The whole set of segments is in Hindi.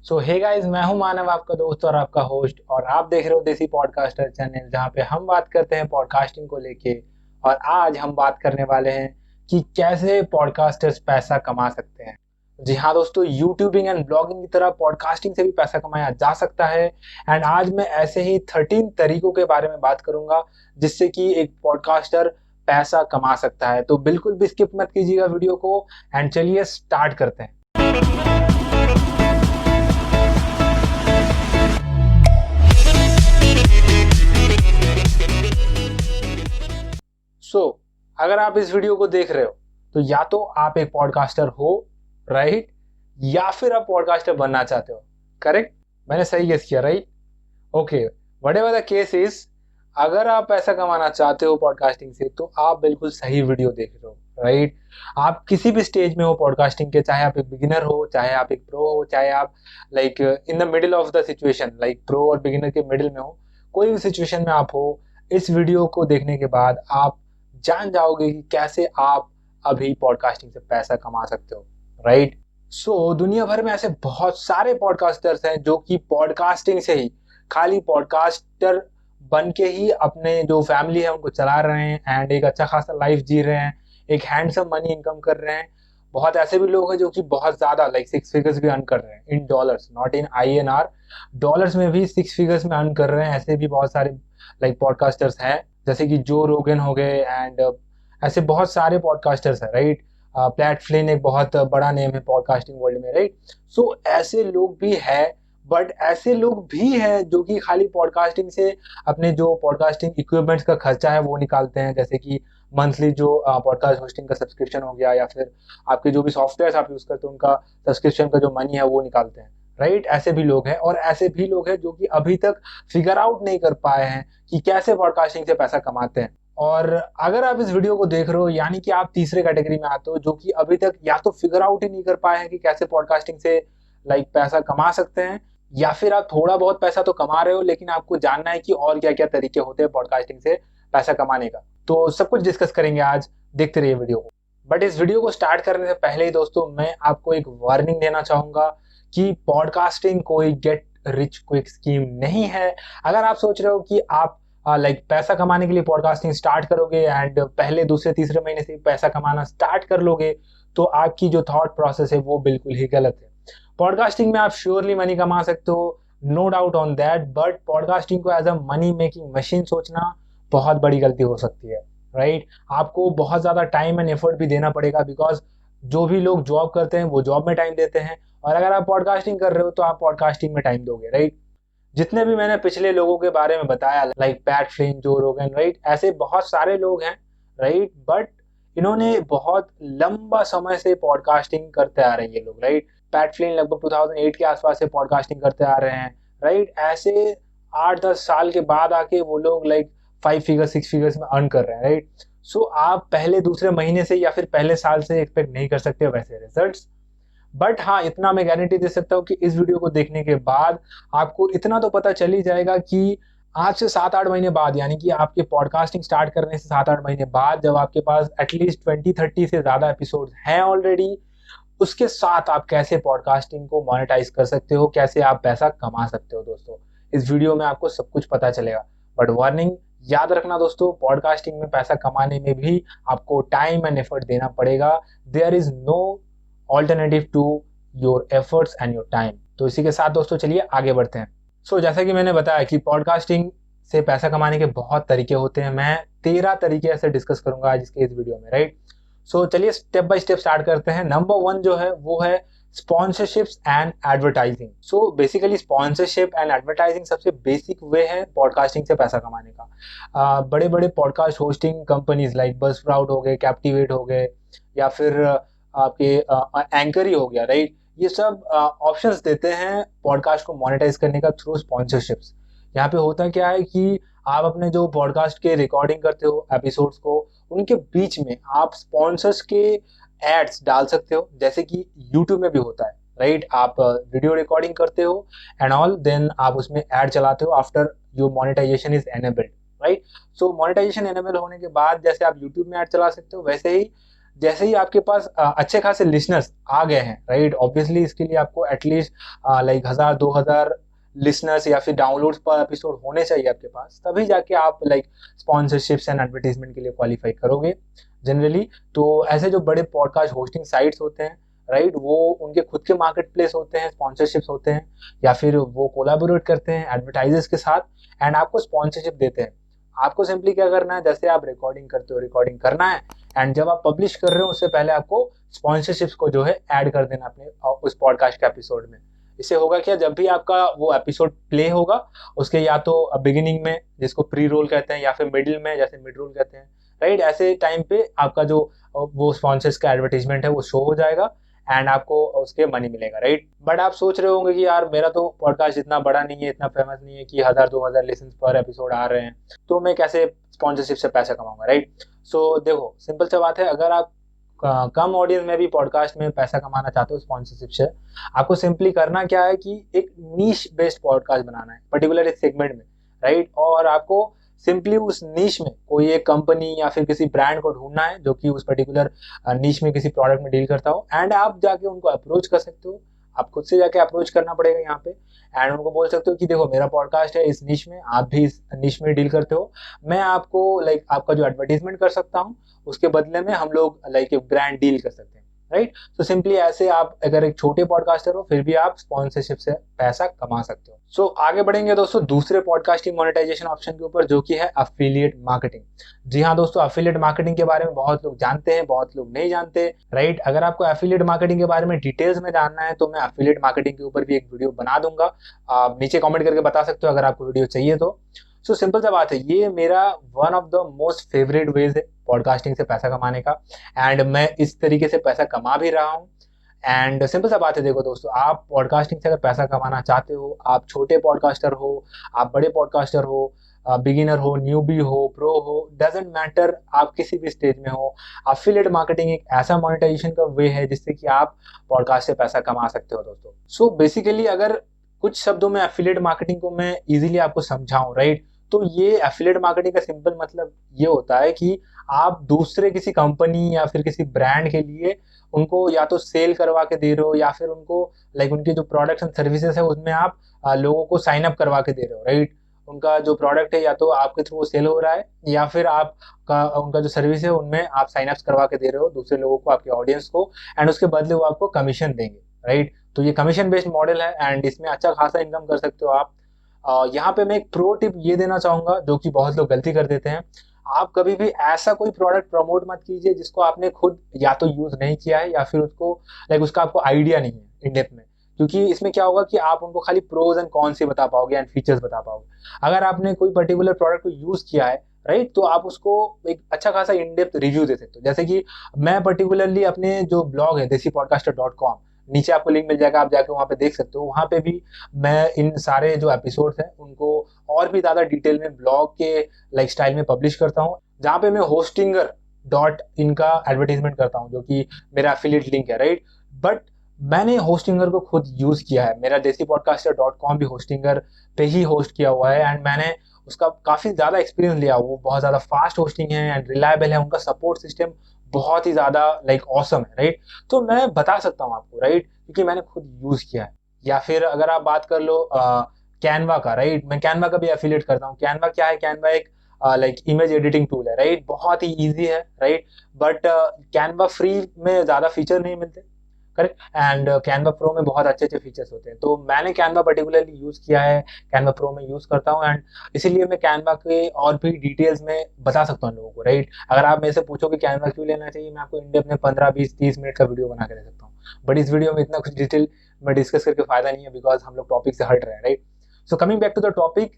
सो हे गाइस, मैं हूं मानव, आपका दोस्त और आपका होस्ट, और आप देख रहे हो देसी पॉडकास्टर चैनल, जहां पे हम बात करते हैं पॉडकास्टिंग को लेके। और आज हम बात करने वाले हैं कि कैसे पॉडकास्टर्स पैसा कमा सकते हैं। जी हाँ दोस्तों, यूट्यूबिंग एंड ब्लॉगिंग की तरह पॉडकास्टिंग से भी पैसा कमाया जा सकता है। एंड आज मैं ऐसे ही 13 तरीकों के बारे में बात करूंगा जिससे कि एक पॉडकास्टर पैसा कमा सकता है। तो बिल्कुल भी स्किप मत कीजिएगा वीडियो को, एंड चलिए स्टार्ट करते हैं। अगर आप इस वीडियो को देख रहे हो तो या तो आप एक पॉडकास्टर हो, राइट, या फिर आप पॉडकास्टर बनना चाहते हो। करेक्ट, मैंने सही गेस किया, right? Okay, whatever the case is, अगर आप पैसा कमाना चाहते हो पॉडकास्टिंग से तो आप बिल्कुल सही वीडियो देख रहे हो, राइट। आप किसी भी स्टेज में हो पॉडकास्टिंग के, चाहे आप एक बिगिनर हो, चाहे आप एक प्रो हो, चाहे आप like in the middle of the situation, like pro और बिगिनर के मिडिल में हो, कोई भी सिचुएशन में आप हो, इस वीडियो को देखने के बाद आप जान जाओगे कि कैसे आप अभी पॉडकास्टिंग से पैसा कमा सकते हो, राइट। दुनिया भर में ऐसे बहुत सारे पॉडकास्टर्स हैं जो कि पॉडकास्टिंग से ही, खाली पॉडकास्टर बन के ही अपने जो फैमिली है उनको चला रहे हैं एंड एक अच्छा खासा लाइफ जी रहे हैं, एक हैंडसम मनी इनकम कर रहे हैं। बहुत ऐसे भी लोग हैं जो कि बहुत ज्यादा लाइक 6 फिगर्स भी अर्न कर रहे हैं in dollars, not in INR, dollars में भी 6 फिगर्स में अर्न कर रहे हैं। ऐसे भी बहुत सारे लाइक पॉडकास्टर्स हैं, जैसे कि जो रोगन हो गए एंड ऐसे बहुत सारे पॉडकास्टर्स हैं, राइट। प्लेट फ्लिन एक बहुत बड़ा नेम है पॉडकास्टिंग वर्ल्ड में, राइट। ऐसे लोग भी हैं, बट ऐसे लोग भी हैं जो कि खाली पॉडकास्टिंग से अपने जो पॉडकास्टिंग इक्विपमेंट्स का खर्चा है वो निकालते हैं, जैसे कि मंथली जो पॉडकास्ट होस्टिंग का सब्सक्रिप्शन हो गया, या फिर आपके जो भी सॉफ्टवेयर आप यूज करते हैं उनका सब्सक्रिप्शन का जो मनी है वो निकालते हैं, राइट। ऐसे भी लोग हैं, और ऐसे भी लोग हैं जो कि अभी तक फिगर आउट नहीं कर पाए हैं कि कैसे पॉडकास्टिंग से पैसा कमाते हैं। और अगर आप इस वीडियो को देख रहे हो, यानी कि आप तीसरे कैटेगरी में आते हो, जो कि अभी तक या तो फिगर आउट ही नहीं कर पाए हैं कि कैसे पॉडकास्टिंग से लाइक पैसा कमा सकते हैं, या फिर आप थोड़ा बहुत पैसा तो कमा रहे हो लेकिन आपको जानना है कि और क्या क्या तरीके होते हैं पॉडकास्टिंग से पैसा कमाने का। तो सब कुछ डिस्कस करेंगे आज, देखते रहिए वीडियो को। बट इस वीडियो को स्टार्ट करने से पहले ही दोस्तों, मैं आपको एक वार्निंग देना चाहूंगा कि पॉडकास्टिंग कोई गेट रिच क्विक स्कीम नहीं है। अगर आप सोच रहे हो कि आप लाइक पैसा कमाने के लिए पॉडकास्टिंग स्टार्ट करोगे एंड पहले दूसरे तीसरे महीने से पैसा कमाना स्टार्ट कर लोगे, तो आपकी जो थॉट प्रोसेस है वो बिल्कुल ही गलत है। पॉडकास्टिंग में आप श्योरली मनी कमा सकते हो, no doubt on that, but podcasting को as a money making machine सोचना बहुत बड़ी गलती हो सकती है, राइट। आपको बहुत ज्यादा टाइम एंड एफर्ट भी देना पड़ेगा, बिकॉज जो भी लोग जॉब करते हैं वो जॉब में टाइम देते हैं, और अगर आप पॉडकास्टिंग कर रहे हो तो आप पॉडकास्टिंग में टाइम दोगे, राइट। जितने भी मैंने पिछले लोगों के बारे में बताया, लाइक पैट फ्लिन, जो रोगन, राइट, ऐसे बहुत सारे लोग हैं, राइट, बट इन्होंने बहुत लंबा समय से पॉडकास्टिंग करते आ रहे हैं ये लोग, राइट। पैट फ्लिन लगभग 2008 के आसपास से पॉडकास्टिंग करते आ रहे हैं, राइट। ऐसे 8-10 साल के बाद आके वो लोग लाइक 5 फिगर 6 फिगर्स में अर्न कर रहे हैं, राइट। आप पहले दूसरे महीने से या फिर पहले साल से एक्सपेक्ट नहीं कर सकते वैसे रिजल्ट्स। बट हाँ, इतना मैं गारंटी दे सकता हूँ कि इस वीडियो को देखने के बाद आपको इतना तो पता चल ही जाएगा कि आज से 7-8 महीने बाद, यानी कि आपके पॉडकास्टिंग स्टार्ट करने से 7-8 महीने बाद, जब आपके पास एटलीस्ट 20-30 से ज्यादा एपिसोड हैं ऑलरेडी, उसके साथ आप कैसे पॉडकास्टिंग को मोनेटाइज कर सकते हो, कैसे आप पैसा कमा सकते हो दोस्तों। इस वीडियो में आपको सब कुछ पता चलेगा। बट वार्निंग याद रखना दोस्तों, पॉडकास्टिंग में पैसा कमाने में भी आपको टाइम एंड एफर्ट देना पड़ेगा। There is no alternative to your efforts and your time. तो इसी के साथ दोस्तों चलिए आगे बढ़ते हैं। जैसा कि मैंने बताया कि पॉडकास्टिंग से पैसा कमाने के बहुत तरीके होते हैं। मैं 13 तरीके ऐसे डिस्कस करूंगा आज इसके इस वीडियो में, राइट। चलिए स्टेप बाय स्टेप स्टार्ट करते हैं। नंबर 1 जो है वो है sponsorships and advertising. Basically sponsorship and advertising सबसे बेसिक वे है पॉडकास्टिंग से पैसा कमाने का। बड़े बड़े podcast hosting companies like Buzzsprout हो गए, कैप्टिवेट हो गए, या फिर आपके एंकर ही हो गया, राइट। ये सब ऑप्शंस देते हैं पॉडकास्ट को मोनेटाइज करने का थ्रू स्पॉन्सरशिप्स। यहाँ पे होता क्या है कि आप अपने जो पॉडकास्ट के रिकॉर्डिंग करते हो एपिसोड्स को, उनके बीच में आप स्पॉन्सर्स के एड्स डाल सकते हो, जैसे कि यूट्यूब में भी होता है, राइट। आप वीडियो रिकॉर्डिंग करते हो एंड ऑल, देन आप उसमें एड चलाते हो after your monetisation is enabled, right. Monetisation enable होने के बाद जैसे आप यूट्यूब में एड चला सकते हो, वैसे ही जैसे ही आपके पास अच्छे खासे लिसनर्स आ गए हैं, राइट, ऑब्वियसली इसके लिए आपको एटलीस्ट लाइक 1000-2000 लिसनर्स या फिर डाउनलोड्स पर एपिसोड होने चाहिए आपके पास, तभी जाके आप लाइक स्पॉन्सरशिप्स एंड एडवर्टीजमेंट के लिए क्वालिफाई करोगे जनरली। तो ऐसे जो बड़े पॉडकास्ट होस्टिंग साइट्स होते हैं, राइट, वो उनके खुद के मार्केट प्लेस होते हैं, स्पॉन्सरशिप्स होते हैं, या फिर वो कोलैबोरेट करते हैं एडवर्टाइजर्स के साथ एंड आपको स्पॉन्सरशिप देते हैं। आपको सिंपली क्या करना है, जैसे आप रिकॉर्डिंग करते हो, रिकॉर्डिंग करना है एंड जब आप पब्लिश कर रहे हो उससे पहले आपको स्पॉन्सरशिप्स को जो है ऐड कर देना अपने उस पॉडकास्ट के एपिसोड में। इससे होगा क्या, जब भी आपका वो एपिसोड प्ले होगा उसके या तो बिगिनिंग में, जिसको प्री रोल कहते हैं, या फिर मिडिल में, जैसे मिड रोल कहते हैं, राइट, ऐसे टाइम पे आपका जो वो स्पॉन्सर्स का एडवर्टीजमेंट है वो शो हो जाएगा एंड आपको उसके मनी मिलेगा, राइट। बट आप सोच रहे होंगे कि यार मेरा तो पॉडकास्ट इतना बड़ा नहीं है, इतना फेमस नहीं है कि 1000-2000 लिसन्स पर एपिसोड आ रहे हैं, तो मैं कैसे स्पॉन्सरशिप से पैसा कमाऊंगा, राइट। सो देखो, सिंपल सी बात है, अगर आप कम ऑडियंस में भी पॉडकास्ट में पैसा कमाना चाहते हो स्पॉन्सरशिप से, आपको सिंपली करना क्या है कि एक नीश बेस्ड पॉडकास्ट बनाना है पर्टिकुलर एक सेगमेंट में, राइट। और आपको सिंपली उस नीश में कोई एक कंपनी या फिर किसी ब्रांड को ढूंढना है जो कि उस पर्टिकुलर नीश में किसी प्रोडक्ट में डील करता हो एंड आप जाके उनको अप्रोच कर सकते हो। आप खुद से जाके अप्रोच करना पड़ेगा यहाँ पे एंड उनको बोल सकते हो कि देखो मेरा पॉडकास्ट है इस निश में, आप भी इस निश में डील करते हो, मैं आपको लाइक आपका जो एडवर्टीजमेंट कर सकता हूँ, उसके बदले में हम लोग लाइक एक ब्रांड डील कर सकते हैं, राइट। तो सिंपली ऐसे आप अगर एक छोटे पॉडकास्टर हो फिर भी आप स्पॉन्सरशिप से पैसा कमा सकते हो। सो आगे बढ़ेंगे दोस्तों दूसरे पॉडकास्टिंग मोनेटाइजेशन ऑप्शन के ऊपर, जो कि है अफिलिएट मार्केटिंग। जी हाँ दोस्तों, अफिलिएट मार्केटिंग के बारे में बहुत लोग जानते हैं, बहुत लोग नहीं जानते, राइट। अगर आपको अफिलिएट मार्केटिंग के बारे में डिटेल्स में जानना है तो मैं अफिलिएट मार्केटिंग के ऊपर भी एक वीडियो बना दूंगा, आप नीचे कमेंट करके बता सकते हो अगर आपको वीडियो चाहिए तो। सो सिंपल सा बात है, ये मेरा one of the most favourite ways है पॉडकास्टिंग से पैसा कमाने का एंड मैं इस तरीके से पैसा कमा भी रहा हूँ। एंड सिंपल सा बात है, देखो दोस्तों, आप पॉडकास्टिंग से अगर पैसा कमाना चाहते हो, आप छोटे पॉडकास्टर हो, आप बड़े पॉडकास्टर हो, बिगिनर हो, न्यूबी हो, प्रो हो, डजेंट मैटर, आप किसी भी स्टेज में हो, अफिलिएट मार्केटिंग एक ऐसा मोनेटाइजेशन का वे है जिससे कि आप पॉडकास्ट से पैसा कमा सकते हो दोस्तों। सो बेसिकली अगर कुछ शब्दों में एफिलिएट मार्केटिंग को मैं इजीली आपको समझाऊं, राइट, तो ये एफिलिएट मार्केटिंग का सिंपल मतलब ये होता है कि आप दूसरे किसी कंपनी या फिर किसी ब्रांड के लिए उनको या तो सेल करवा के दे रहे हो या फिर उनको लाइक उनके जो प्रोडक्ट्स एंड सर्विसेज है उसमें आप लोगों को साइन अप करवा के दे रहे हो, राइट। उनका जो प्रोडक्ट है या तो आपके थ्रू सेल हो रहा है या फिर आप का उनका जो सर्विस है उनमें आप साइन अप्स करवा के दे रहे हो दूसरे लोगों को, आपके ऑडियंस को, एंड उसके बदले वो आपको कमीशन देंगे, राइट। तो ये कमीशन बेस्ड मॉडल है एंड इसमें अच्छा खासा इनकम कर सकते हो आप। यहाँ पे मैं एक प्रो टिप ये देना चाहूंगा जो कि बहुत लोग गलती कर देते हैं, आप कभी भी ऐसा कोई प्रोडक्ट प्रमोट मत कीजिए जिसको आपने खुद या तो यूज नहीं किया है या फिर उसको लाइक उसका आपको आइडिया नहीं है इन डेप्थ में, क्योंकि इसमें क्या होगा कि आप उनको खाली प्रोज एंड कॉन्स ही बता पाओगे एंड फीचर्स बता पाओगे। अगर आपने कोई पर्टिकुलर प्रोडक्ट को यूज किया है, राइट, तो आप उसको एक अच्छा खासा इन डेप्थ रिव्यू दे सकते हो। जैसे कि मैं पर्टिकुलरली अपने जो ब्लॉग है desipodcaster.com, नीचे आपको लिंक मिल जाएगा, आप जाके वहां पे देख सकते हो, वहां पे भी मैं इन सारे जो एपिसोड्स हैं उनको और भी ज्यादा डिटेल में ब्लॉग के लाइक स्टाइल में पब्लिश करता हूँ, जहाँ पे मैं hostinger.in का एडवर्टाइजमेंट करता हूँ जो कि मेरा एफिलिएट लिंक है, राइट। बट मैंने होस्टिंगर को खुद यूज किया है, मेरा desipodcaster.com भी होस्टिंगर पे ही होस्ट किया हुआ है एंड मैंने उसका काफी ज्यादा एक्सपीरियंस लिया। वो बहुत ज्यादा फास्ट होस्टिंग है एंड रिलायबल है, उनका सपोर्ट सिस्टम बहुत ही ज्यादा लाइक ऑसम है, राइट। तो मैं बता सकता हूँ आपको, राइट, क्योंकि मैंने खुद यूज किया है। या फिर अगर आप बात कर लो कैनवा का, राइट, मैं कैनवा का भी एफिलिएट करता हूँ। कैनवा क्या है, कैनवा एक लाइक इमेज एडिटिंग टूल है, राइट, बहुत ही इजी है, राइट। बट कैनवा फ्री में ज्यादा फीचर नहीं मिलते, करेक्ट, एंड कैनवा प्रो में बहुत अच्छे अच्छे फीचर्स होते हैं। तो मैंने कैनवा पर्टिकुलरली यूज किया है, कैनवा प्रो में यूज करता हूँ एंड इसीलिए मैं कैनवा के और भी डिटेल्स में बता सकता हूँ लोगों को, राइट। अगर आप मेरे से पूछो कि कैनवा क्यों लेना चाहिए, मैं आपको इंडिया में 15-20-30 मिनट का वीडियो बना के दे सकता हूँ, बट इस वीडियो में इतना कुछ डिटेल में डिस्कस करके फायदा नहीं है बिकॉज हम लोग टॉपिक से हट रहे हैं, right. So coming back to the topic,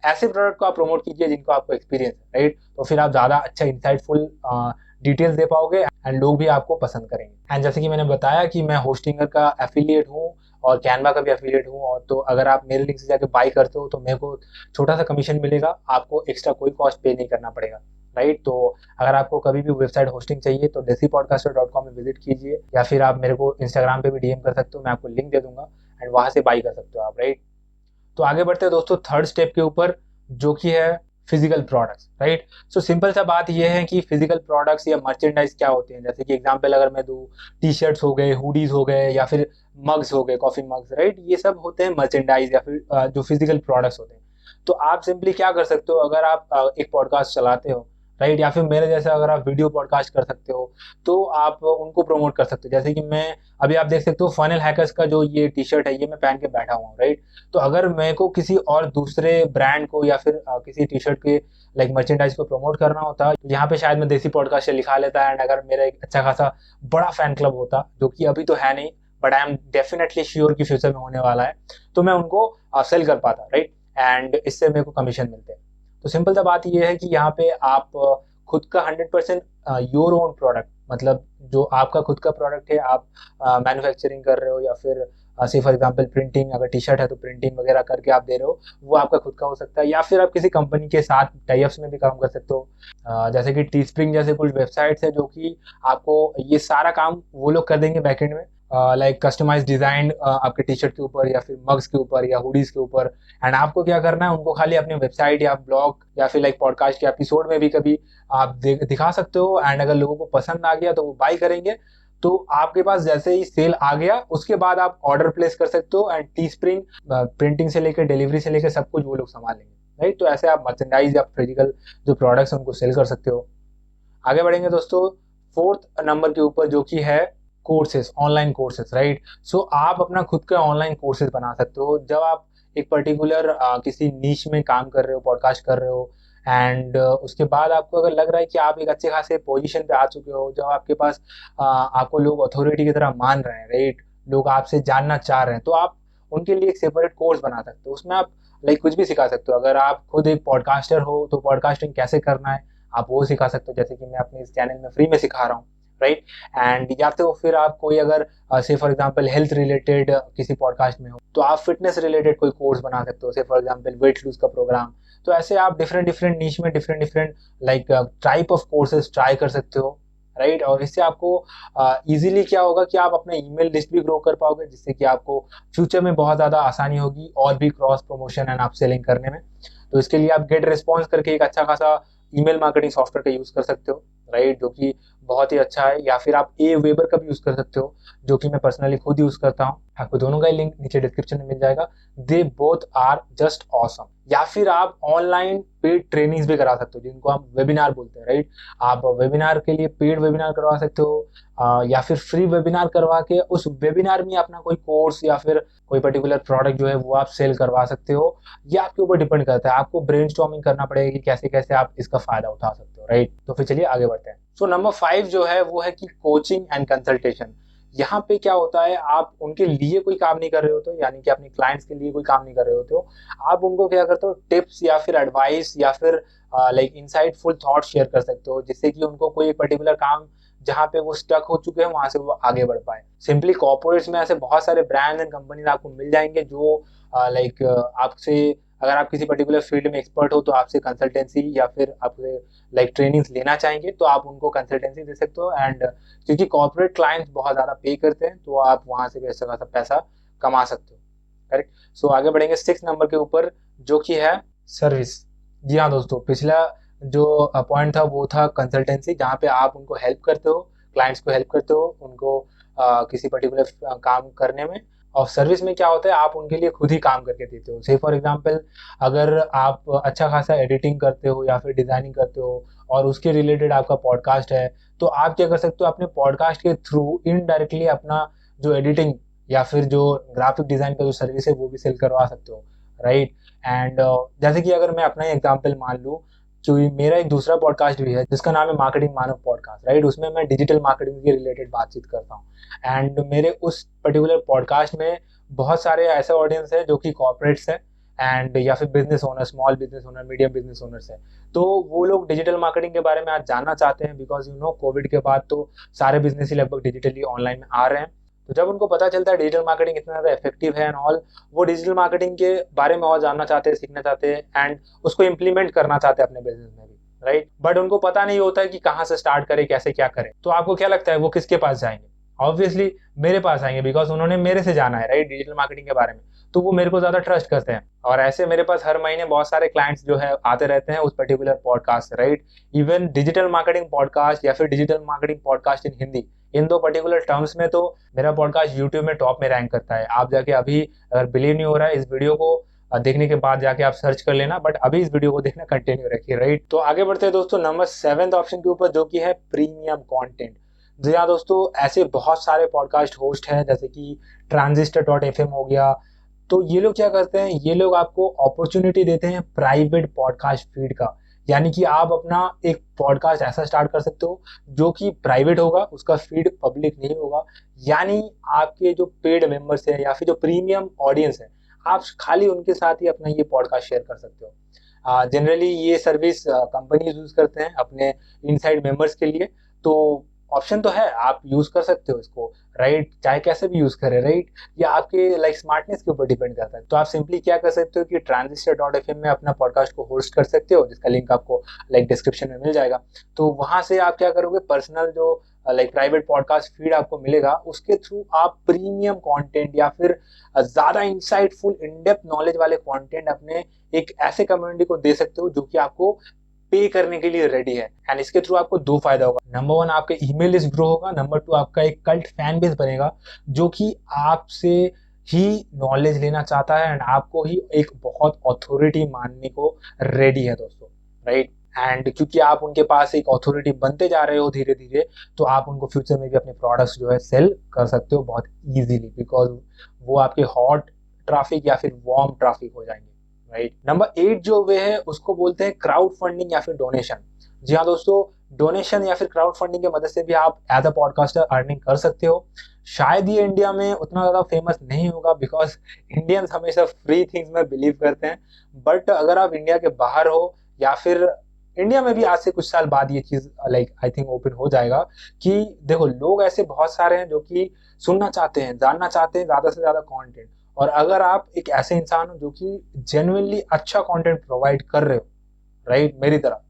ऐसे प्रोडक्ट को आप प्रमोट कीजिए जिनको आपको एक्सपीरियंस है, राइट, तो फिर आप ज्यादा अच्छा इंसाइटफुल डिटेल्स दे पाओगे एंड लोग भी आपको पसंद करेंगे। एंड जैसे कि मैंने बताया कि मैं होस्टिंगर का एफिलिएट हूँ और कैनवा का भी एफिलिएट हूँ, और तो अगर आप मेरे लिंक से जाके बाय करते हो तो मेरे को छोटा सा कमीशन मिलेगा, आपको एक्स्ट्रा कोई कॉस्ट पे नहीं करना पड़ेगा, राइट। तो अगर आपको कभी भी वेबसाइट होस्टिंग चाहिए तो desipodcaster.com में विजिट कीजिए या फिर आप मेरे को इंस्टाग्राम पे भी डीएम कर सकते हो, मैं आपको लिंक दे दूंगा एंड वहां से बाय कर सकते हो आप, राइट। तो आगे बढ़ते हैं दोस्तों थर्ड स्टेप के ऊपर, जो कि है physical products, right. So simple सा बात यह है कि फिजिकल प्रोडक्ट्स या मर्चेंडाइज क्या होते हैं। जैसे कि एग्जांपल अगर मैं दूं, टी शर्ट्स हो गए, हुडीज हो गए, या फिर मग्स हो गए, कॉफी मग्स, राइट। ये सब होते हैं मर्चेंडाइज या फिर जो फिजिकल प्रोडक्ट्स होते हैं। तो आप सिंपली क्या कर सकते हो, अगर आप एक पॉडकास्ट चलाते हो, राइट, या फिर मेरे जैसा अगर आप वीडियो पॉडकास्ट कर सकते हो, तो आप उनको प्रमोट कर सकते हो। जैसे कि मैं अभी आप देख सकते हो फनल हैकर्स का जो ये टी शर्ट है, ये मैं पहन के बैठा हुआ हूँ, राइट। तो अगर मेरे को किसी और दूसरे ब्रांड को या फिर किसी टी शर्ट के लाइक मर्चेंडाइज को प्रमोट करना होता, तो यहाँ पे शायद मैं देसी पॉडकास्ट से लिखा लेता। एंड अगर मेरा एक अच्छा खासा बड़ा फैन क्लब होता, जो कि अभी तो है नहीं, but I am definitely sure कि फ्यूचर में होने वाला है, तो मैं उनको सेल कर पाता, राइट। एंड इससे मेरे को कमीशन मिलते हैं। तो सिंपल सा बात ये है कि यहाँ पे आप खुद का 100% योर ओन प्रोडक्ट, मतलब जो आपका खुद का प्रोडक्ट है, आप मैन्युफैक्चरिंग कर रहे हो, या फिर से फॉर एग्जांपल प्रिंटिंग, अगर टी शर्ट है तो प्रिंटिंग वगैरह करके आप दे रहे हो, वो आपका खुद का हो सकता है। या फिर आप किसी कंपनी के साथ टाइप्स में भी काम कर सकते हो। जैसे कि टी स्प्रिंग जैसे कुछ वेबसाइट्स है जो कि आपको ये सारा काम वो लोग कर देंगे बैकएंड में, लाइक कस्टमाइज डिजाइन आपके टी शर्ट के ऊपर, या फिर मग्स के ऊपर, या हुडीज के ऊपर। एंड आपको क्या करना है, उनको खाली अपनी वेबसाइट या ब्लॉग या फिर लाइक पॉडकास्ट के एपिसोड में भी कभी आप दिखा सकते हो। एंड अगर लोगों को पसंद आ गया तो वो बाई करेंगे। तो आपके पास जैसे ही सेल आ गया, उसके बाद आप ऑर्डर प्लेस कर सकते हो। एंड टी स्प्रिंग प्रिंटिंग से लेकर डिलीवरी से लेकर सब कुछ वो लोग संभाल लेंगे, राइट। तो ऐसे आप मर्चेंडाइज या फिजिकल जो प्रोडक्ट्स हैं उनको सेल कर सकते हो। आगे बढ़ेंगे दोस्तों फोर्थ नंबर के ऊपर, जो कि है कोर्सेज, ऑनलाइन कोर्सेज, राइट। सो आप अपना खुद का ऑनलाइन कोर्सेज बना सकते हो। जब आप एक पर्टिकुलर किसी नीश में काम कर रहे हो, पॉडकास्ट कर रहे हो, एंड उसके बाद आपको अगर लग रहा है कि आप एक अच्छे खासे पोजीशन पे आ चुके हो, जब आपके पास आपको लोग अथॉरिटी की तरह मान रहे हैं, राइट, लोग आपसे जानना चाह रहे हैं, तो आप उनके लिए एक सेपरेट कोर्स बना सकते हो। उसमें आप लाइक कुछ भी सिखा सकते हो। अगर आप खुद एक पॉडकास्टर हो तो पॉडकास्टिंग कैसे करना है आप वो सिखा सकते हो, जैसे कि मैं अपने इस चैनल में फ्री में सिखा रहा हूँ, राइट। एंड या तो फिर आप कोई अगर से फॉर एग्जांपल हेल्थ रिलेटेड किसी पॉडकास्ट में हो, तो आप फिटनेस रिलेटेड कोई कोर्स बना सकते हो, से फॉर एग्जांपल वेट लूज का प्रोग्राम। तो ऐसे आप डिफरेंट डिफरेंट नीश में different different like type of courses try कर सकते हो, राइट। और इससे आपको इजीली क्या होगा कि आप अपना ईमेल लिस्ट भी ग्रो कर पाओगे, जिससे कि आपको फ्यूचर में बहुत ज़्यादा आसानी होगी और भी क्रॉस प्रमोशन एंड आप सेलिंग करने में। तो इसके लिए आप गेट रिस्पॉन्स करके एक अच्छा खासा ईमेल मार्केटिंग सॉफ्टवेयर का यूज कर सकते हो, राइट, जो कि बहुत ही अच्छा है। या फिर आप ए वेबर का भी यूज कर सकते हो, जो कि मैं पर्सनली खुद यूज करता हूँ। आपको दोनों का लिंक नीचे डिस्क्रिप्शन में मिल जाएगा। They both are just awesome. या फिर आप ऑनलाइन पेड ट्रेनिंग्स भी करा सकते हो, जिनको हम वेबिनार बोलते हैं, राइट। आप वेबिनार के लिए पेड वेबिनार करवा सकते हो, या फिर फ्री वेबिनार करवा के उस वेबिनार में अपना कोई कोर्स या फिर कोई पर्टिकुलर प्रोडक्ट जो है वो आप सेल करवा सकते हो। ये आपके ऊपर डिपेंड करता है, आपको ब्रेनस्टॉर्मिंग करना पड़ेगा कि कैसे कैसे आप इसका फायदा उठा सकते हो, राइट। तो फिर चलिए आगे बढ़ते हैं। सो नंबर 5 जो है वो है कि कोचिंग एंड कंसल्टेशन। यहाँ पे क्या होता है, आप उनके लिए कोई काम नहीं कर रहे होते हो, यानी कि अपने क्लाइंट्स के लिए कोई काम नहीं कर रहे होते हो। आप उनको क्या करते हो, टिप्स या फिर एडवाइस या फिर लाइक इनसाइटफुल थॉट शेयर कर सकते हो, जिससे कि उनको कोई पर्टिकुलर काम जहाँ पे वो स्टक हो चुके हैं वहां से वो आगे बढ़ पाए। सिंपली कॉर्पोरेट्स में ऐसे बहुत सारे ब्रांड्स एंड कंपनीज आपको मिल जाएंगे जो लाइक आपसे, अगर आप किसी पर्टिकुलर फील्ड में एक्सपर्ट हो तो आपसे कंसल्टेंसी या फिर आपसे लाइक ट्रेनिंग्स लेना चाहेंगे, तो आप उनको कंसल्टेंसी दे सकते हो। एंड क्योंकि कॉर्पोरेट क्लाइंट्स बहुत ज़्यादा पे करते हैं, तो आप वहाँ से भी अच्छा खासा पैसा कमा सकते हो, करेक्ट। सो आगे बढ़ेंगे 6 नंबर के ऊपर, जो कि है सर्विस। जी हाँ दोस्तों, पिछला जो पॉइंट था वो था कंसल्टेंसी, जहाँ पे आप उनको हेल्प करते हो, क्लाइंट्स को हेल्प करते हो उनको किसी पर्टिकुलर काम करने में। और सर्विस में क्या होता है, आप उनके लिए खुद ही काम करके देते हो। से फॉर एग्जांपल अगर आप अच्छा खासा एडिटिंग करते हो या फिर डिजाइनिंग करते हो और उसके रिलेटेड आपका पॉडकास्ट है, तो आप क्या कर सकते हो, अपने पॉडकास्ट के थ्रू इनडायरेक्टली अपना जो एडिटिंग या फिर जो ग्राफिक डिजाइन का जो सर्विस है वो भी सेल करवा सकते हो, राइट। एंड जैसे कि अगर मैं अपना ही एग्जांपल मान लूँ, जो मेरा एक दूसरा पॉडकास्ट भी है जिसका नाम है मार्केटिंग मानव पॉडकास्ट, राइट। उसमें मैं डिजिटल मार्केटिंग के रिलेटेड बातचीत करता हूँ। एंड मेरे उस पर्टिकुलर पॉडकास्ट में बहुत सारे ऐसे ऑडियंस है जो कि कॉर्पोरेट्स है एंड या फिर business owner, small business owner, medium business owners है। तो वो लोग डिजिटल मार्केटिंग के बारे में आज जानना चाहते हैं, बिकॉज यू नो कोविड के बाद तो सारे बिजनेस ही लगभग डिजिटली ऑनलाइन में आ रहे हैं। तो जब उनको पता चलता है डिजिटल मार्केटिंग इतना ज़्यादा इफेक्टिव है एंड ऑल, वो डिजिटल मार्केटिंग के बारे में और जानना चाहते हैं, सीखना चाहते हैं एंड उसको इम्प्लीमेंट करना चाहते हैं अपने बिजनेस में भी, राइट। बट उनको पता नहीं होता है कि कहाँ से स्टार्ट करें, कैसे क्या करें। तो आपको क्या लगता है वो किसके पास जाएंगे? ऑब्वियसली मेरे पास आएंगे बिकॉज उन्होंने मेरे से जाना है राइट डिजिटल मार्केटिंग के बारे में, तो वो मेरे को ज्यादा ट्रस्ट करते हैं। और ऐसे मेरे पास हर महीने बहुत सारे क्लाइंट्स जो है आते रहते हैं उस पर्टिकुलर पॉडकास्ट से right. Even digital marketing podcast या फिर digital marketing podcast in Hindi, इन दो पर्टिकुलर टर्म्स में तो मेरा पॉडकास्ट यूट्यूब में टॉप में रैंक करता है। आप जाके अभी, अगर बिलीव नहीं हो रहा है इस वीडियो को देखने के बाद जाके आप सर्च कर लेना, बट अभी इस वीडियो को देखना कंटिन्यू रखिए राइट। तो आगे बढ़ते हैं दोस्तों नंबर 7 ऑप्शन के ऊपर, जो कि है प्रीमियम कंटेंट। जी हाँ दोस्तों, ऐसे बहुत सारे पॉडकास्ट होस्ट हैं जैसे कि transistor.fm हो गया। तो ये लोग क्या करते हैं, ये लोग आपको अपॉर्चुनिटी देते हैं प्राइवेट पॉडकास्ट फीड का, यानी कि आप अपना एक पॉडकास्ट ऐसा स्टार्ट कर सकते हो जो कि प्राइवेट होगा, उसका फीड पब्लिक नहीं होगा। यानी आपके जो पेड मेंबर्स हैं या फिर जो प्रीमियम ऑडियंस है, आप खाली उनके साथ ही अपना ये पॉडकास्ट शेयर कर सकते हो। जनरली ये सर्विस कंपनीज यूज करते हैं अपने इनसाइड मेंबर्स के लिए। तो ऑप्शन तो है, आप यूज कर सकते हो इसको राइट, चाहे कैसे भी यूज करें राइट, या आपके लाइक स्मार्टनेस के ऊपर डिपेंड करता है। तो आप सिंपली क्या कर सकते हो कि transistor.fm में अपना पॉडकास्ट को होस्ट कर सकते हो, जिसका लिंक आपको लाइक डिस्क्रिप्शन में मिल जाएगा। तो वहां से आप क्या करोगे, पर्सनल जो लाइक प्राइवेट पॉडकास्ट फीड आपको मिलेगा, उसके थ्रू आप प्रीमियम कंटेंट या फिर ज्यादा इंसाइटफुल इन डेप्थ नॉलेज वाले कंटेंट अपने एक ऐसे कम्युनिटी को दे सकते हो जो कि आपको पे करने के लिए रेडी है। एंड इसके थ्रू आपको दो फायदा होगा, नंबर 1 आपका ईमेल लिस्ट ग्रो होगा, नंबर 2 आपका एक कल्ट फैन बेस बनेगा जो कि आपसे ही नॉलेज लेना चाहता है एंड आपको ही एक बहुत अथॉरिटी मानने को रेडी है दोस्तों राइट। एंड क्योंकि आप उनके पास एक अथॉरिटी बनते जा रहे हो धीरे धीरे, तो आप उनको फ्यूचर में भी अपने प्रोडक्ट्स जो है सेल कर सकते हो बहुत इजीली, बिकॉज वो आपके हॉट ट्रैफिक या फिर वार्म ट्रैफिक हो जाएंगे राइट। नंबर 8 जो वे है उसको बोलते हैं क्राउड फंडिंग या फिर डोनेशन। जी हाँ दोस्तों, डोनेशन या फिर क्राउड फंडिंग की मदद से भी आप एज अ पॉडकास्टर अर्निंग कर सकते हो। शायद ये इंडिया में उतना ज्यादा फेमस नहीं होगा बिकॉज इंडियंस हमेशा फ्री थिंग्स में बिलीव करते हैं, बट अगर आप इंडिया के बाहर हो या फिर इंडिया में भी आज से कुछ साल बाद ये चीज लाइक आई थिंक ओपन हो जाएगा कि देखो लोग ऐसे बहुत सारे हैं जो कि सुनना चाहते हैं, जानना चाहते हैं ज्यादा से ज्यादा कंटेंट। और अगर आप एक ऐसे इंसान हो जो कि जेन्युइनली अच्छा कंटेंट प्रोवाइड कर रहे हो राइट, मेरी तरह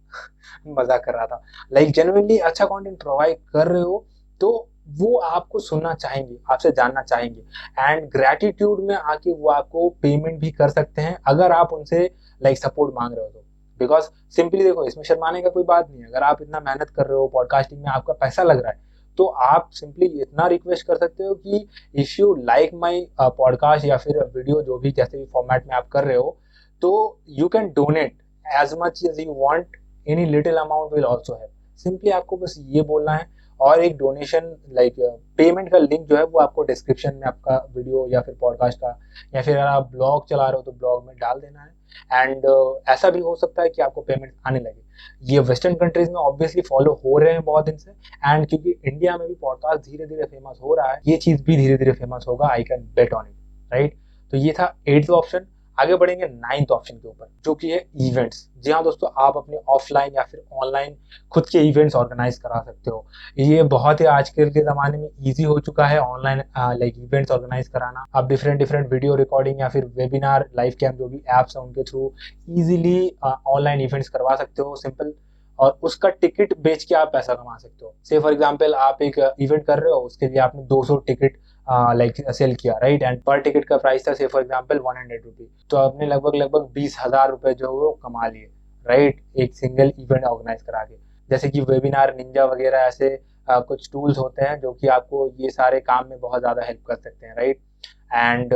मजाक कर रहा था, लाइक जेन्युइनली अच्छा कंटेंट प्रोवाइड कर रहे हो, तो वो आपको सुनना चाहेंगे, आपसे जानना चाहेंगे एंड ग्रेटिट्यूड में आके वो आपको पेमेंट भी कर सकते हैं अगर आप उनसे लाइक सपोर्ट मांग रहे हो तो। बिकॉज सिंपली देखो, इसमें शर्माने का कोई बात नहीं है। अगर आप इतना मेहनत कर रहे हो, पॉडकास्टिंग में आपका पैसा लग रहा है, तो आप सिंपली इतना रिक्वेस्ट कर सकते हो कि if you like my podcast या फिर वीडियो जो भी जैसे भी फॉर्मेट में आप कर रहे हो, तो you can donate as much as you want, any little amount will also have. Simply आपको बस ये बोलना है और एक डोनेशन लाइक पेमेंट का लिंक जो है वो आपको डिस्क्रिप्शन में आपका वीडियो या फिर पॉडकास्ट का, या फिर अगर आप ब्लॉग चला रहे हो तो ब्लॉग में डाल देना है। एंड ऐसा भी हो सकता है कि आपको पेमेंट आने लगे। ये वेस्टर्न कंट्रीज में ऑब्वियसली फॉलो हो रहे हैं बहुत दिन से, एंड क्योंकि इंडिया में भी पॉडकास्ट धीरे धीरे फेमस हो रहा है, ये चीज भी धीरे धीरे फेमस होगा, I can bet on it right. तो ये था 8th ऑप्शन। आगे बढ़ेंगे 9th ऑप्शन के ऊपर, जो कि है इवेंट्स। जी हाँ दोस्तों, आप अपने ऑफलाइन या फिर ऑनलाइन खुद के इवेंट्स ऑर्गेनाइज करा सकते हो। ये बहुत ही आजकल के ज़माने में इजी हो चुका है ऑनलाइन लाइक इवेंट्स ऑर्गेनाइज कराना। आप डिफरेंट डिफरेंट वीडियो रिकॉर्डिंग या फिर वेबिनार, लाइव कैम जो भी एप्स हैं उनके थ्रू इजीली ऑनलाइन इवेंट्स करवा सकते हो सिंपल, और उसका टिकट बेच के आप पैसा कमा सकते हो। से फॉर एग्जाम्पल आप एक इवेंट कर रहे हो, उसके लिए आपने 200 टिकट लाइक सेल किया राइट, एंड पर टिकट का प्राइस था से फॉर एग्जाम्पल 100 रुपीज, तो आपने लगभग 20,000 रुपए जो है वो कमा लिए राइट, एक सिंगल इवेंट ऑर्गेनाइज करा के। जैसे कि वेबिनार निंजा वगैरह ऐसे कुछ टूल्स होते हैं जो कि आपको ये सारे काम में बहुत ज़्यादा हेल्प कर सकते हैं राइट। एंड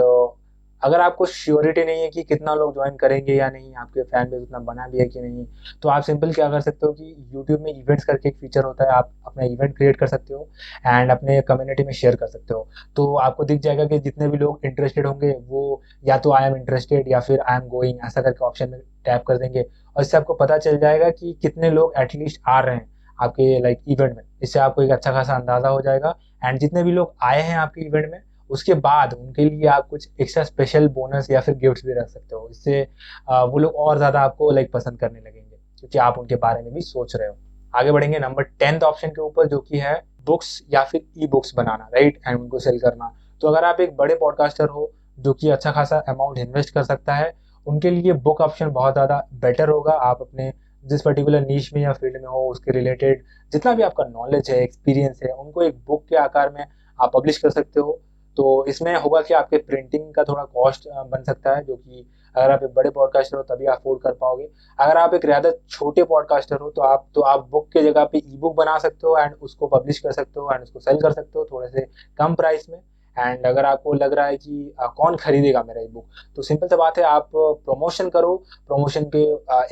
अगर आपको श्योरिटी नहीं है कि कितना लोग ज्वाइन करेंगे या नहीं, आपके फैन बेस उतना बना भी है कि नहीं, तो आप सिंपल क्या कर सकते हो कि यूट्यूब में इवेंट्स करके एक फीचर होता है, आप अपना इवेंट क्रिएट कर सकते हो एंड अपने कम्युनिटी में शेयर कर सकते हो। तो आपको दिख जाएगा कि जितने भी लोग इंटरेस्टेड होंगे वो या तो आई एम इंटरेस्टेड या फिर आई एम गोइंग ऐसा करके ऑप्शन में टैप कर देंगे, और इससे आपको पता चल जाएगा कि कितने लोग एटलीस्ट आ रहे हैं आपके लाइक इवेंट में। इससे आपको एक अच्छा खासा अंदाजा हो जाएगा, एंड जितने भी लोग आए हैं आपके इवेंट में उसके बाद उनके लिए आप कुछ एक्स्ट्रा स्पेशल बोनस या फिर गिफ्ट्स भी रख सकते हो। इससे वो लोग और ज़्यादा आपको लाइक पसंद करने लगेंगे क्योंकि आप उनके बारे में भी सोच रहे हो। आगे बढ़ेंगे नंबर 10th ऑप्शन के ऊपर, जो कि है बुक्स या फिर e books banana right, and उनको सेल करना। तो अगर आप एक बड़े पॉडकास्टर हो जो कि अच्छा खासा अमाउंट इन्वेस्ट कर सकता है, उनके लिए बुक ऑप्शन बहुत ज़्यादा बेटर होगा। आप अपने जिस पर्टिकुलर नीश में या फील्ड में हो उसके रिलेटेड जितना भी आपका नॉलेज है, एक्सपीरियंस है, उनको एक बुक के आकार में आप पब्लिश कर सकते हो। तो इसमें होगा कि आपके प्रिंटिंग का थोड़ा कॉस्ट बन सकता है, जो कि अगर आप एक बड़े पॉडकास्टर हो तभी अफोर्ड कर पाओगे। अगर आप एक ज़्यादा छोटे पॉडकास्टर हो तो आप बुक के जगह पे ई बुक बना सकते हो एंड उसको पब्लिश कर सकते हो एंड उसको सेल कर सकते हो थोड़े से कम प्राइस में। एंड अगर आपको लग रहा है कि कौन खरीदेगा मेरा ई बुक, तो सिंपल सा बात है, आप प्रमोशन करो। प्रमोशन के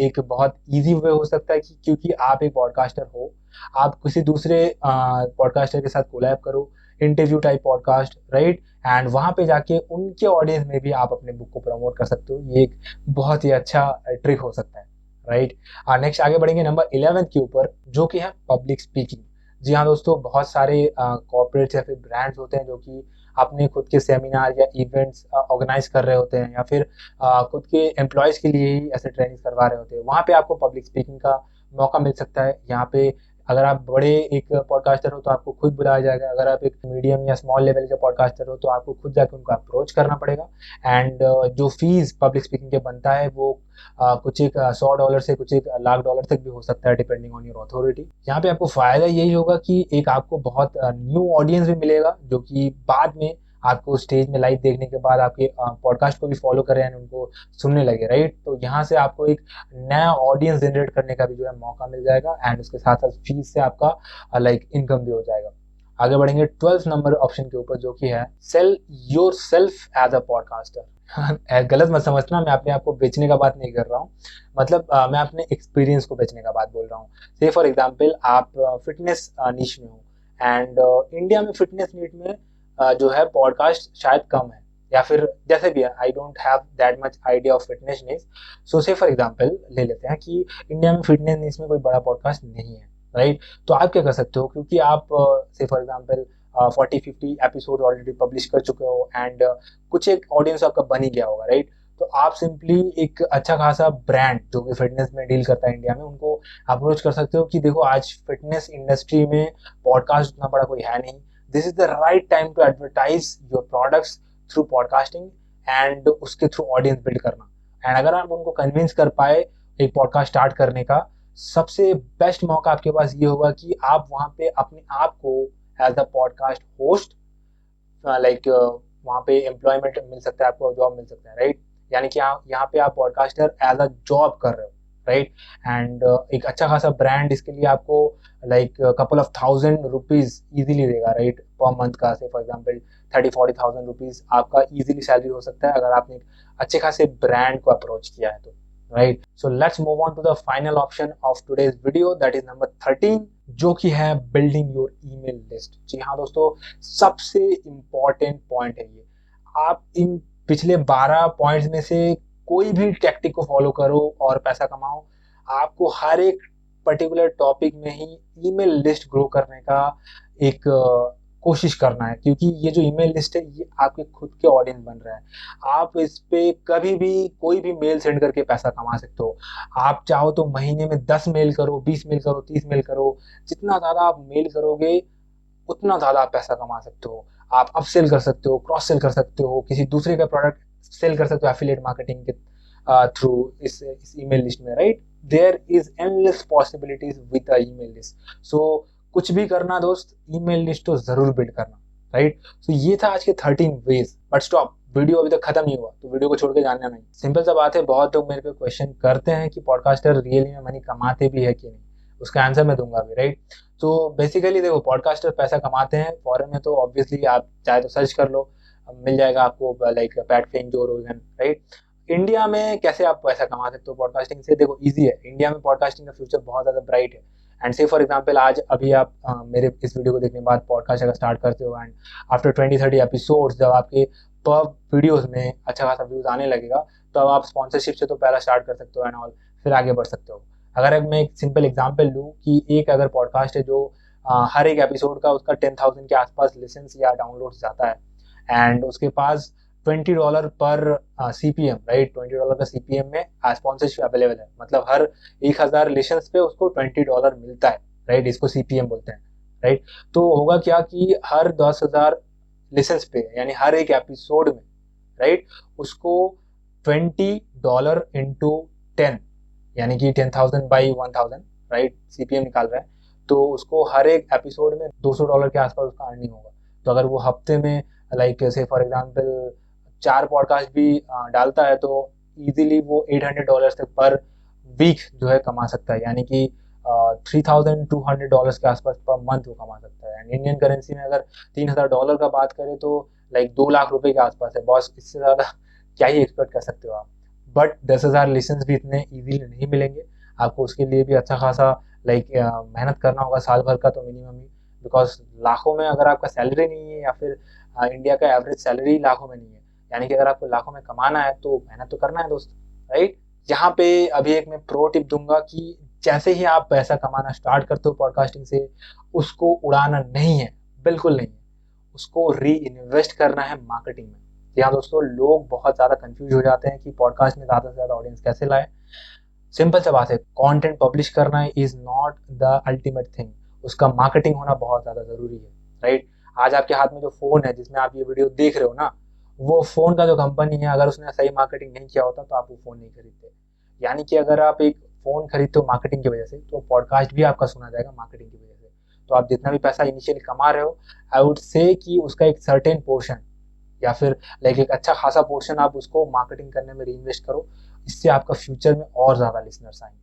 एक बहुत ईजी वे हो सकता है कि क्योंकि आप एक पॉडकास्टर हो, आप किसी दूसरे पॉडकास्टर के साथ कोलैब करो, interview type podcast, right. And वहाँ पे जाके उनके ऑडियंस में भी आप अपने बुक को प्रमोट कर सकते हो। ये एक बहुत ही अच्छा ट्रिक हो सकता है, राइट। नेक्स्ट आगे बढ़ेंगे नंबर 11 के ऊपर, जो कि है पब्लिक स्पीकिंग। जी हाँ दोस्तों, बहुत सारे कॉर्पोरेट्स या फिर ब्रांड्स होते हैं जो कि अपने खुद के सेमिनार या इवेंट्स ऑर्गेनाइज कर रहे होते हैं, या फिर खुद के एम्प्लॉयज़ के लिए ही ऐसे ट्रेनिंग करवा रहे होते हैं। वहाँ पे आपको पब्लिक स्पीकिंग का मौका मिल सकता है। यहाँ पे अगर आप बड़े एक पॉडकास्टर हो तो आपको खुद बुलाया जाएगा, अगर आप एक मीडियम या स्मॉल लेवल के पॉडकास्टर हो तो आपको खुद जाके उनको अप्रोच करना पड़ेगा। एंड जो फीस पब्लिक स्पीकिंग के बनता है वो कुछ एक $100 से कुछ एक $1,00,000 तक भी हो सकता है, डिपेंडिंग ऑन योर अथॉरिटी। यहाँ पे आपको फायदा यही होगा कि एक आपको बहुत न्यू ऑडियंस भी मिलेगा, जो कि बाद में आपको स्टेज में लाइव देखने के बाद आपके पॉडकास्ट को भी फॉलो करें एंड उनको सुनने लगे, राइट। तो यहाँ से आपको एक नया ऑडियंस जनरेट करने का भी जो है मौका मिल जाएगा एंड उसके साथ साथ फीस से आपका लाइक इनकम भी हो जाएगा। आगे बढ़ेंगे 12 नंबर ऑप्शन के ऊपर, जो कि है sell yourself as a podcaster. गलत मत समझना, मैं अपने आप को बेचने का बात नहीं कर रहा हूँ। मतलब मैं अपने एक्सपीरियंस को बेचने का बात बोल रहा हूँ। से फॉर एग्जाम्पल आप फिटनेस नीश में हो एंड इंडिया में फिटनेस नीट में जो है पॉडकास्ट शायद कम है, या फिर जैसे भी है, I don't have that much idea of fitness niche. So say for example ले लेते हैं कि इंडिया में फिटनेस नीश में कोई बड़ा पॉडकास्ट नहीं है, राइट। तो आप क्या कर सकते हो, क्योंकि आप से for example 40-50 episode already publish कर चुके हो एंड कुछ एक ऑडियंस आपका बन ही गया होगा, राइट। तो आप सिंपली एक अच्छा खासा ब्रांड जो कि फिटनेस में डील करता है इंडिया में, उनको अप्रोच कर सकते हो कि देखो आज फिटनेस इंडस्ट्री में पॉडकास्ट उतना बड़ा कोई है नहीं, this is the right time to advertise your products through podcasting and उसके थ्रू ऑडियंस बिल्ड करना। एंड अगर आप उनको कन्विंस कर पाए एक पॉडकास्ट स्टार्ट करने का, सबसे बेस्ट मौका आपके पास ये होगा कि आप वहाँ पे अपने आप को as a podcast host like वहाँ पे एम्प्लॉयमेंट मिल सकता है, आपको जॉब मिल सकता है, राइट। यानी कि यहाँ पे आप पॉडकास्टर एज अ जॉब कर रहे हो, राइट। एंड एक अच्छा खासा ब्रांड इसके लिए आपको लाइक कपल ऑफ $1,000 इजीली देगा, राइट, पर मंथ का। से फॉर एग्जांपल 30-40 thousand रुपीज आपका इजीली सैलरी हो सकता है अगर आपने एक अच्छे खासे ब्रांड को अप्रोच किया है तो, right. So let's move on to the final option of today's video, that is number 13, जो कि है बिल्डिंग योर ईमेल लिस्ट। जी हाँ दोस्तों, सबसे इंपॉर्टेंट पॉइंट है ये। आप इन पिछले 12 पॉइंट्स में से कोई भी टेक्टिक को फॉलो करो और पैसा कमाओ, आपको हर एक पर्टिकुलर टॉपिक में ही ईमेल लिस्ट ग्रो करने का एक कोशिश करना है, क्योंकि ये जो ईमेल लिस्ट है ये आपके खुद के ऑडियंस बन रहा है। आप इस पे कभी भी कोई भी मेल सेंड करके पैसा कमा सकते हो। आप चाहो तो महीने में 10 मेल करो, 20 मेल करो, 30 मेल करो, जितना ज़्यादा आप मेल करोगे उतना ज़्यादा आप पैसा कमा सकते हो। आप अपसेल कर सकते हो, क्रॉस सेल कर सकते हो, किसी दूसरे का प्रोडक्ट सेल कर सकते हो एफिलिएट मार्केटिंग के थ्रू इस ईमेल लिस्ट में, right. There is endless possibilities with the email list. So कुछ भी करना दोस्त, ईमेल लिस्ट तो जरूर बिल्ड करना, राइट। सो ये था आज के 13 वेज। बट स्टॉप, वीडियो अभी तक खत्म नहीं हुआ, तो वीडियो को छोड़ के जाना नहीं। सिंपल सा बात है, बहुत लोग मेरे को क्वेश्चन करते हैं कि पॉडकास्टर रियली में मनी कमाते भी है कि नहीं, उसका आंसर मैं दूंगा अभी, राइट। तो बेसिकली देखो, पॉडकास्टर पैसा कमाते हैं फॉरेन में, तो ऑब्वियसली आप चाहे तो सर्च कर लो, मिल जाएगा आपको, लाइक पैट फ्लिंग, जो रोगन, राइट। इंडिया में कैसे आप पैसा कमा सकते हो पॉडकास्टिंग से? देखो इजी है, इंडिया में पॉडकास्टिंग का फ्यूचर बहुत ज़्यादा ब्राइट है। एंड से फॉर एग्जांपल आज अभी आप मेरे इस वीडियो को देखने के बाद पॉडकास्ट अगर स्टार्ट करते हो एंड आफ्टर 20-30 एपिसोड्स जब आपके पर वीडियोस में अच्छा खासा व्यूज आने लगेगा, तो अब आप स्पॉन्सरशिप से तो पहला स्टार्ट कर सकते हो एंड ऑल, फिर आगे बढ़ सकते हो। अगर मैं एक सिंपल एग्जांपल लूँ कि एक अगर पॉडकास्ट है जो हर एक एपिसोड का उसका 10,000 के आसपास लिसन्स या डाउनलोड्स जाता है एंड उसके पास $20 पर CPM, राइट, $20 का CPM में स्पॉन्सरशिप अवेलेबल है, मतलब हर 1,000 लिसन्स पे उसको $20 मिलता है, राइट। इसको CPM बोलते हैं, राइट। तो होगा क्या कि हर 10,000 लिसन्स पे, यानी हर एक एपिसोड में, राइट, उसको $20 इंटू 10, यानी कि 10,000 बाई 1,000, राइट, CPM निकाल रहा है, तो उसको हर एक एपिसोड में $200 के आसपास उसका अर्निंग होगा। तो अगर वो हफ्ते में लाइक से फॉर एग्जांपल 4 पॉडकास्ट भी डालता है तो इजीली वो $800 तक पर वीक जो है कमा सकता है, यानी कि $3,200 के आसपास पर मंथ वो कमा सकता है। एंड इंडियन करेंसी में अगर $3,000 का बात करें तो लाइक 2 लाख रुपए के आसपास है बॉस, इससे ज़्यादा क्या ही एक्सपेक्ट कर सकते हो आप। बट 10,000 लिसन्स भी इतने इजीली नहीं मिलेंगे आपको, उसके लिए भी अच्छा खासा लाइक मेहनत करना होगा साल भर का तो मिनिमम ही, बिकॉज लाखों में अगर आपका सैलरी नहीं है या फिर इंडिया का एवरेज सैलरी लाखों में नहीं है, यानी कि अगर आपको लाखों में कमाना है तो मेहनत तो करना है दोस्त, राइट। यहाँ पे अभी एक मैं प्रो टिप दूंगा कि जैसे ही आप पैसा कमाना स्टार्ट करते हो पॉडकास्टिंग से, उसको उड़ाना नहीं है, बिल्कुल नहीं है, उसको री इन्वेस्ट करना है मार्केटिंग में। यहाँ दोस्तों लोग बहुत ज़्यादा कंफ्यूज हो जाते हैं कि पॉडकास्ट में ज़्यादा से ज़्यादा ऑडियंस कैसे लाए। सिंपल सा बात है, कंटेंट पब्लिश करना is not the ultimate thing, उसका मार्केटिंग होना बहुत ज़्यादा ज़रूरी है, राइट। आज आपके हाथ में जो फ़ोन है जिसमें आप ये वीडियो देख रहे हो ना, वो फ़ोन का जो कंपनी है, अगर उसने सही मार्केटिंग नहीं किया होता तो आप वो फ़ोन नहीं खरीदते। यानी कि अगर आप एक फ़ोन खरीदते हो मार्केटिंग की वजह से, तो पॉडकास्ट भी आपका सुना जाएगा मार्केटिंग की वजह से। तो आप जितना भी पैसा इनिशियली कमा रहे हो, आई वुड से कि उसका एक सर्टेन पोर्शन या फिर लाइक एक अच्छा खासा पोर्शन आप उसको मार्केटिंग करने में रीइन्वेस्ट करो, इससे आपका फ्यूचर में और ज़्यादा लिसनर्स आएंगे,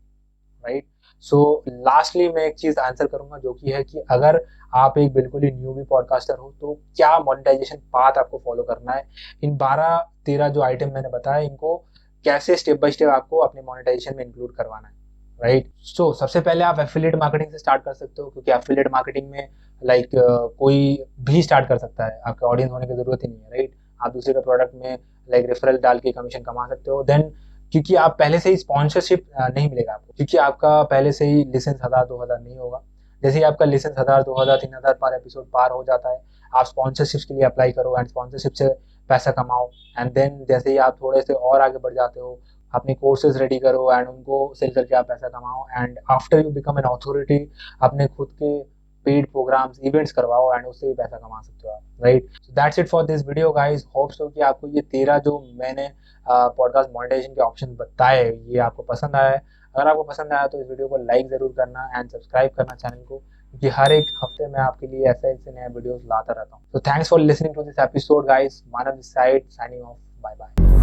राइट। सो लास्टली मैं एक चीज़ आंसर करूंगा जो कि है कि अगर आप एक बिल्कुल ही न्यू भी पॉडकास्टर हो तो क्या मोनेटाइजेशन पाथ आपको फॉलो करना है, इन 12-13 जो आइटम मैंने बताया इनको कैसे स्टेप बाय स्टेप आपको अपने मोनेटाइजेशन में इंक्लूड करवाना है, राइट। सो सबसे पहले आप एफिलिएट मार्केटिंग से स्टार्ट कर सकते हो, क्योंकि एफिलिएट मार्केटिंग में लाइक कोई भी स्टार्ट कर सकता है, आपके ऑडियंस होने की जरूरत ही नहीं है, राइट। आप दूसरे के प्रोडक्ट में लाइक रेफरल डाल के कमीशन कमा सकते हो। देन क्योंकि आप पहले से ही स्पॉन्सरशिप नहीं मिलेगा आपको, क्योंकि आपका पहले से ही लिसेंस 1,000-2,000 नहीं होगा। जैसे ही आपका लिसेंस 1,000-2,000-3,000 पर एपिसोड पार हो जाता है, आप स्पॉन्सरशिप के लिए अप्लाई करो एंड स्पॉन्सरशिप से पैसा कमाओ। एंड देन जैसे ही आप थोड़े से और आगे बढ़ जाते हो, अपने कोर्सेज रेडी करो एंड उनको सेल करके आप पैसा कमाओ। And after you become an authority, अपने खुद के पेड प्रोग्राम्स इवेंट्स करवाओ एंड उससे भी पैसा कमा सकते हो आप, right. So that's it for this video guys, hope so कि आपको ये 13 जो मैंने पॉडकास्ट मोनेटाइजेशन के ऑप्शन बताए ये आपको पसंद आया है। अगर आपको पसंद आया तो इस वीडियो को लाइक ज़रूर करना एंड सब्सक्राइब करना चैनल को, क्योंकि हर एक हफ्ते मैं आपके लिए ऐसे ऐसे नए वीडियोस लाता रहता हूँ। तो thanks for listening to this episode guys, Manav this side signing off, bye bye.